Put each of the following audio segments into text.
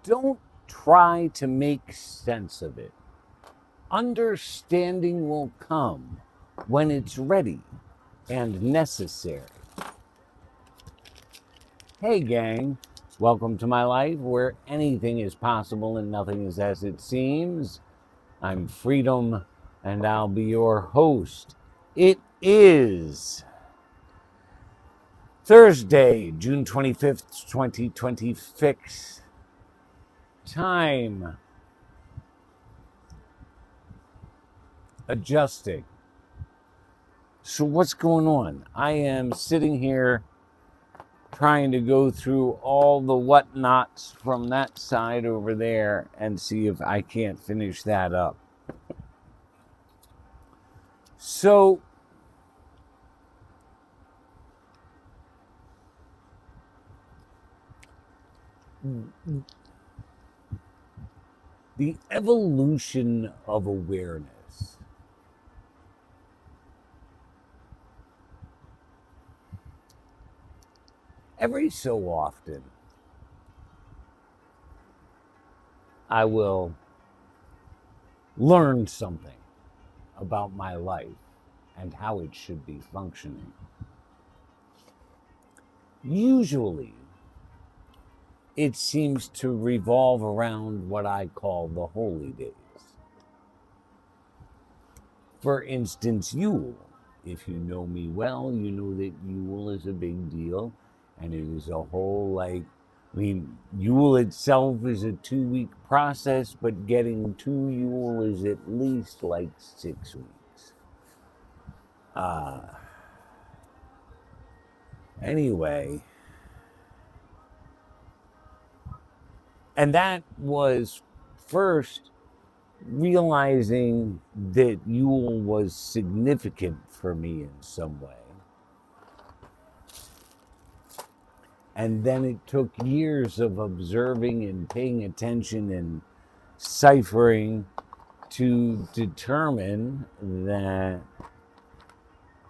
Don't try to make sense of it. Understanding will come when it's ready and necessary. Hey, gang. Welcome to my life where anything is possible and nothing is as it seems. I'm Freedom, and I'll be your host. It is Thursday, June 25th, 2026. Time adjusting. So what's going on? I am sitting here trying to go through all the whatnots from that side over there and see if I can't finish that up. So the evolution of awareness. Every so often, I will learn something about my life and how it should be functioning. Usually, it seems to revolve around what I call the holy days. For instance, Yule. If you know me well, you know that Yule is a big deal, and it is a whole Yule itself is a 2-week process, but getting to Yule is at least like 6 weeks. Anyway, and that was first realizing that Yule was significant for me in some way. And then it took years of observing and paying attention and ciphering to determine that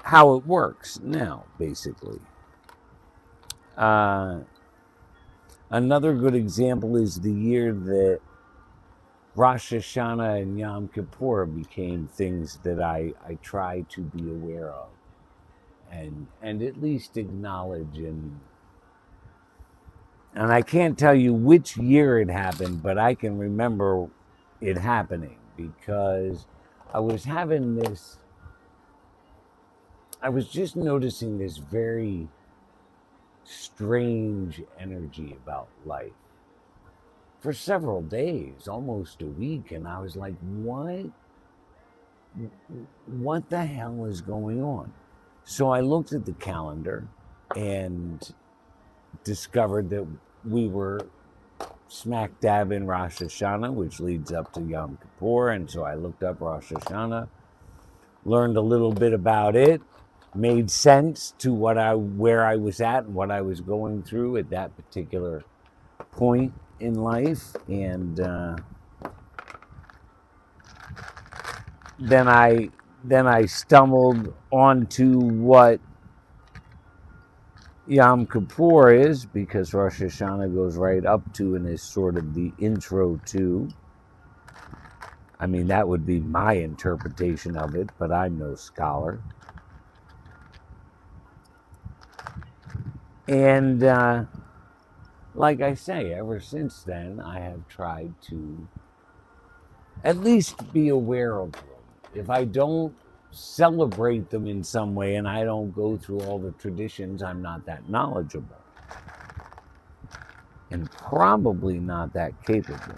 how it works now, basically. Another good example is the year that Rosh Hashanah and Yom Kippur became things that I try to be aware of and at least acknowledge. And I can't tell you which year it happened, but I can remember it happening because I was just noticing this very strange energy about life for several days, almost a week. And I was like, what the hell is going on? So I looked at the calendar and discovered that we were smack dab in Rosh Hashanah, which leads up to Yom Kippur. And so I looked up Rosh Hashanah, learned a little bit about it, made sense to where I was at and what I was going through at that particular point in life. And then I stumbled onto what Yom Kippur is, because Rosh Hashanah goes right up to and is sort of the intro to. I mean, that would be my interpretation of it, but I'm no scholar. And like I say, ever since then, I have tried to at least be aware of them. If I don't celebrate them in some way and I don't go through all the traditions, I'm not that knowledgeable and probably not that capable.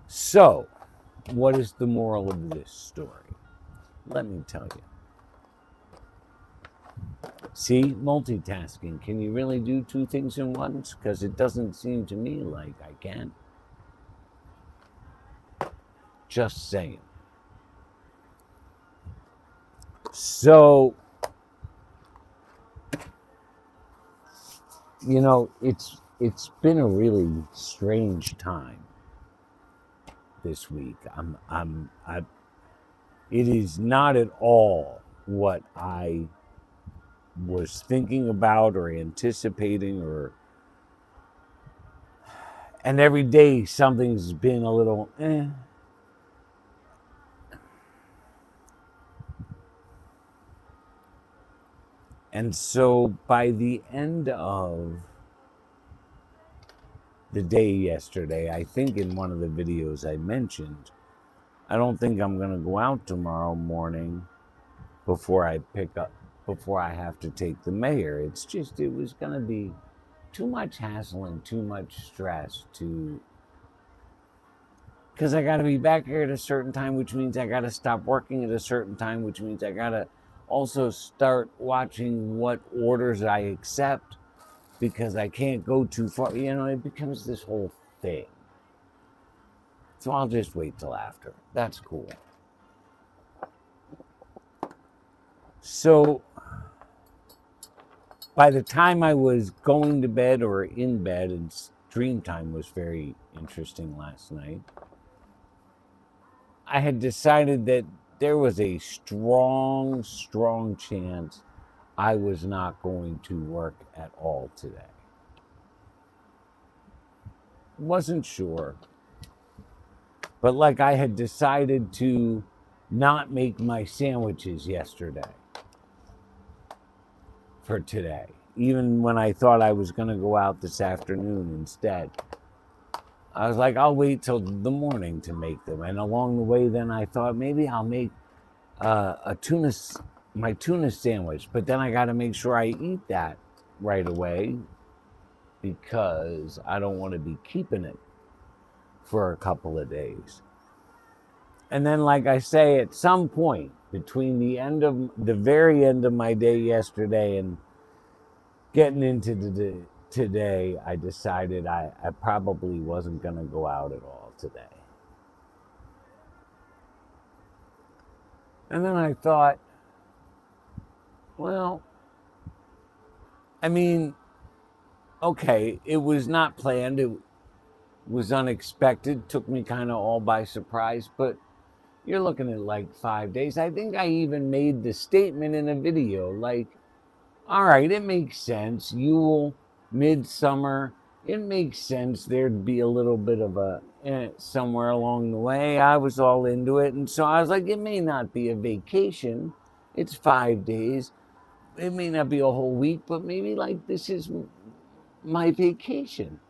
So, what is the moral of this story? Let me tell you. See, multitasking. Can you really do two things at once? Because it doesn't seem to me like I can. Just saying. So, you know, it's been a really strange time this week. It is not at all what I was thinking about or anticipating, and every day something's been a little And so by the end of the day yesterday, I think in one of the videos I mentioned, I don't think I'm going to go out tomorrow morning before I have to take the mayor. It's just, it was going to be too much hassle and too much stress because I got to be back here at a certain time, which means I got to stop working at a certain time, which means I got to also start watching what orders I accept because I can't go too far. It becomes this whole thing. So I'll just wait till after. That's cool. So by the time I was going to bed or in bed, and dream time was very interesting last night, I had decided that there was a strong, strong chance I was not going to work at all today. Wasn't sure. But like I had decided to not make my sandwiches yesterday for today, even when I thought I was going to go out this afternoon instead. I was like, I'll wait till the morning to make them. And along the way, then I thought maybe I'll make my tuna sandwich. But then I got to make sure I eat that right away because I don't want to be keeping it for a couple of days. And then, like I say, at some point between the very end of my day yesterday and getting into today, I decided I probably wasn't going to go out at all today. And then I thought, well, I mean, okay, it was not planned. It was unexpected. Took me kind of all by surprise, but you're looking at like 5 days. I think I even made the statement in a video, like, all right, it makes sense. Yule, midsummer, it makes sense there'd be a little bit of a somewhere along the way. I was all into it. And so I was like, it may not be a vacation. It's 5 days. It may not be a whole week, but maybe like this is my vacation.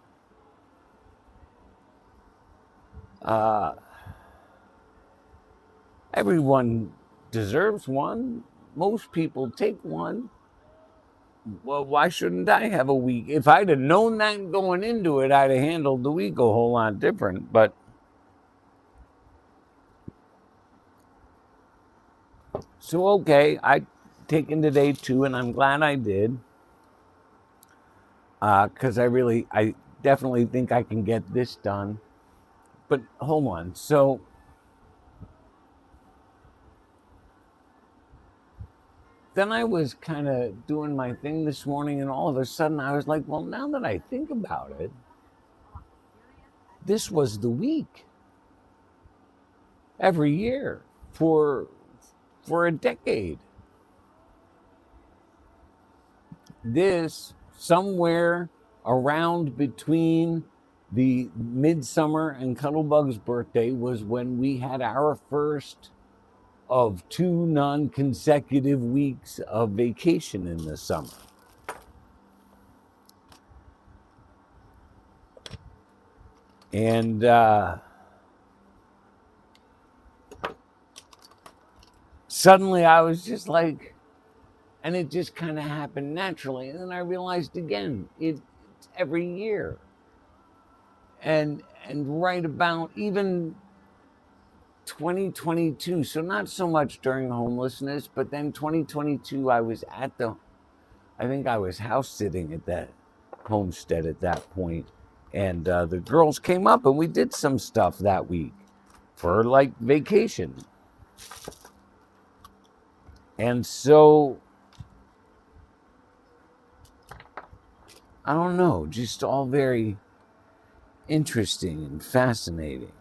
Everyone deserves one. Most people take one. Well, why shouldn't I have a week? If I'd have known that going into it, I'd have handled the week a whole lot different. But so, okay, I've taken today too, and I'm glad I did. Because I definitely think I can get this done. But hold on. So then I was kind of doing my thing this morning, and all of a sudden I was like, well, now that I think about it, this was the week every year for a decade. This somewhere around between the midsummer and Cuddlebug's birthday was when we had our first of 2 non-consecutive weeks of vacation in the summer. And suddenly I was just like, and it just kind of happened naturally. And then I realized again, it's every year. And right about even 2022, so not so much during homelessness, but then 2022, I think I was house sitting at that homestead at that point, and the girls came up and we did some stuff that week for like vacation. And so, I don't know, just all very interesting and fascinating.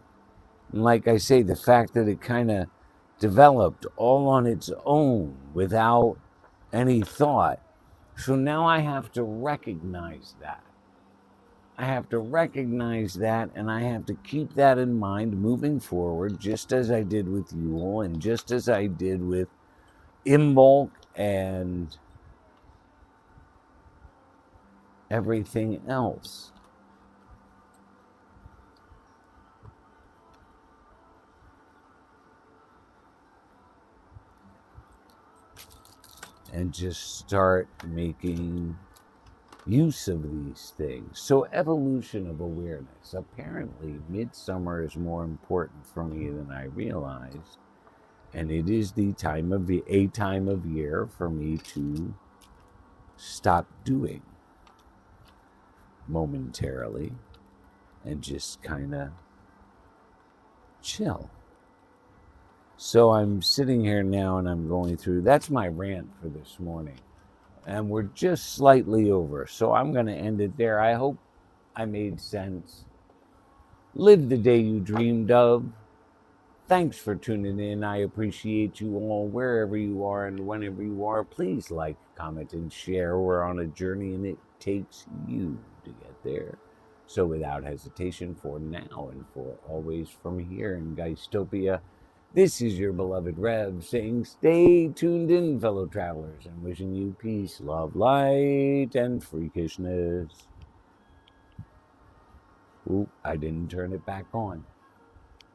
And like I say, the fact that it kind of developed all on its own without any thought So now I have to recognize that. I have to recognize that, and I have to keep that in mind moving forward, just as I did with Yule and just as I did with Imbolc and everything else. And just start making use of these things. So, evolution of awareness. Apparently, midsummer is more important for me than I realized. And it is a time of year for me to stop doing momentarily and just kind of chill. So I'm sitting here now and I'm going through, that's my rant for this morning. And we're just slightly over. So I'm going to end it there. I hope I made sense. Live the day you dreamed of. Thanks for tuning in. I appreciate you all wherever you are and whenever you are. Please like, comment, and share. We're on a journey and it takes you to get there. So without hesitation, for now and for always from here in Geistopia, this is your beloved Rev saying stay tuned in, fellow travelers, and wishing you peace, love, light, and freakishness. Ooh, I didn't turn it back on.